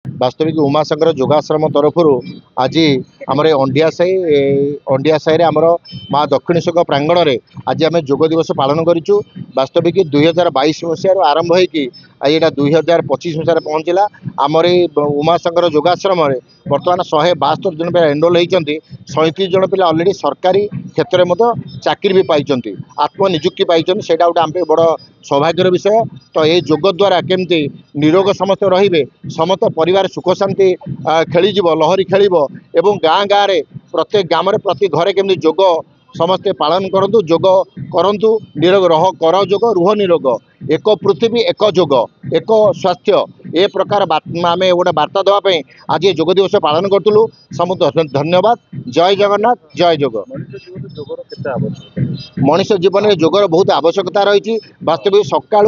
वास्तविक उमाशंकर योगाश्रम तरफ आज आम अंडिया साई आमर माँ दक्षिणेश्वर प्रांगण में आज आम योग दिवस पालन करूँ। वास्तविक 2022 मसीह आरंभ होटा 2025 मसीह पहुँचला। आमर उमाशंकर योगाश्रम बर्तमान 172 जन पे एनरोल होती 37 जन पिला अलरेडी सरकारी क्षेत्र में चाकरी भी पाई आत्मनिजुक्ति पाई से आम बड़ सौभाग्यर विषय। तो ये योग द्वारा केमती निरोग समस्त रे समस्त परिवार सुख शांति खेल लहरी खेल एवं गाँ गाँव में प्रत्येक ग्राम प्रति घरे केमती योग समस्ते पालन करंतु योग करंतु निरोग रह कर योग रुह निरोग एक पृथ्वी एक योग एक स्वास्थ्य ए प्रकार आम गोटे बार्ता देवाई आज योग दिवस पालन करूँ। समस्त धन्यवाद। जय जगन्नाथ जय योग। मनुष्य जीवन में योगर बहुत आवश्यकता रही। वास्तविक सका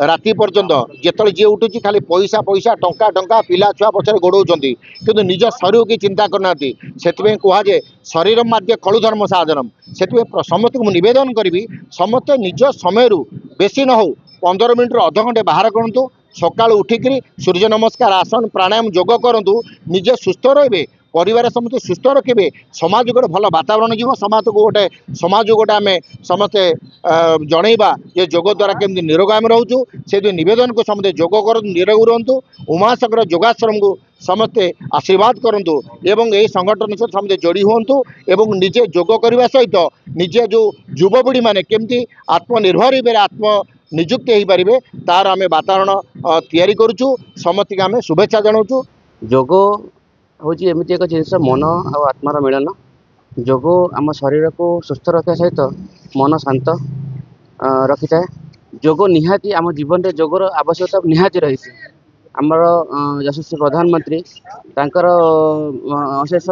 राति पर्यंत जिते जी उठू खाली पैसा पैसा टंका टंका पिला छुआ पछरे गोड़ाऊँ किंतु निज शरीर की चिंता करना से कहुए शरीर माध्य खलु धर्म साधनम से समस्त को निवेदन करी समस्त निज समय बेसी न हो 15 मिनट अध घंटे बाहर करूँ। सका उठिक सूर्य नमस्कार आसन प्राणायाम योग करूँ निजे सुस्थ रे परिवार समस्त सुस्थ रखिए समाज गोटे भल वातावरण जीव समाज को गोटे समाज गोटे आम समस्ते जनइबा ये योग द्वारा केमती निरोग आम रोचु से निवेदन को समस्ते योग कर निरोग रुहतु। उमाशंकर योगाश्रम को समस्ते आशीर्वाद करूँ एवं यही संगठन से समस्ते जोड़ी हूँ एवं निजे योग करने सहित निजे जो युवपीढ़ी मैंने केमती आत्मनिर्भर हो आत्म निजुक्ति हो पारे तार आम वातावरण तैयारी करुचु। समस्त के आम शुभेच्छा जनाऊँ। योग हूँ एमती एक जिनस मन आ आत्मार मिलन। योग आम शरीर को सुस्थ रखा सहित मन शांत रखी थाए। योग निहाती आम जीवन में योगर आवश्यकता निहाती रही। आमर यशस्वी प्रधानमंत्री तांकर अशेष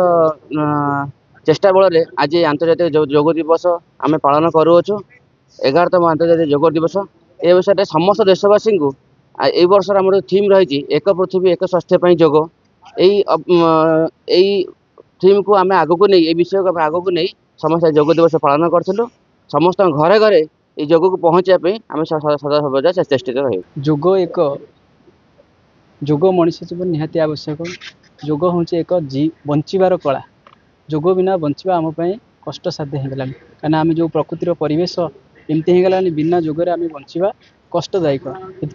चेष्टा बल आज आंतर्जातिक योग दिवस आम पालन करुचु। 11तम आंतर्जातिक योग दिवस ए विषय समस्त देशवासी को ए वर्ष आम थीम रही एक पृथ्वी एक स्वास्थ्य योग। यही थीम को आम आग को नहीं विषय को आग को नहीं समस्त योग दिवस पालन करूँ। समस्त घरे घरे योग को पहुँचापी आम सदा सर्वदा चेष्टित रही। योग मनुष्य जीवन निहाती आवश्यक। योग हूँ एक बंचार कला। योग बिना बंचा आम कष्ट साध्य होगा कहीं आम जो प्रकृतिर परिवेश एमती होगा बिना योगे आम बंचा कष्टदायक।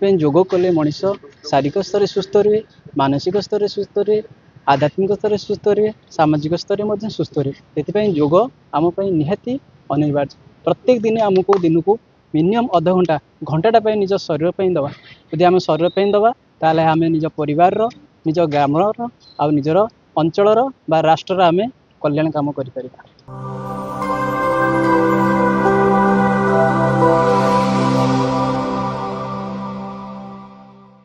ये योग कले मनीष शारीरिक स्तर सुस्थ रहे मानसिक स्तर सुस्थ रहे आध्यात्मिक स्तर सुस्थ रहे सामाजिक स्तर में सुस्थ रहे। से योग आम निहाती अनिवार्य। प्रत्येक दिन आमको दिन को मिनिमम अध घंटा घंटाटा निज शरीर दवा। यदि आम शरीर दवा ताले आम निज परिवार निज ग्रामर आ निजर अंचल बा राष्ट्र आम कल्याण काम करें।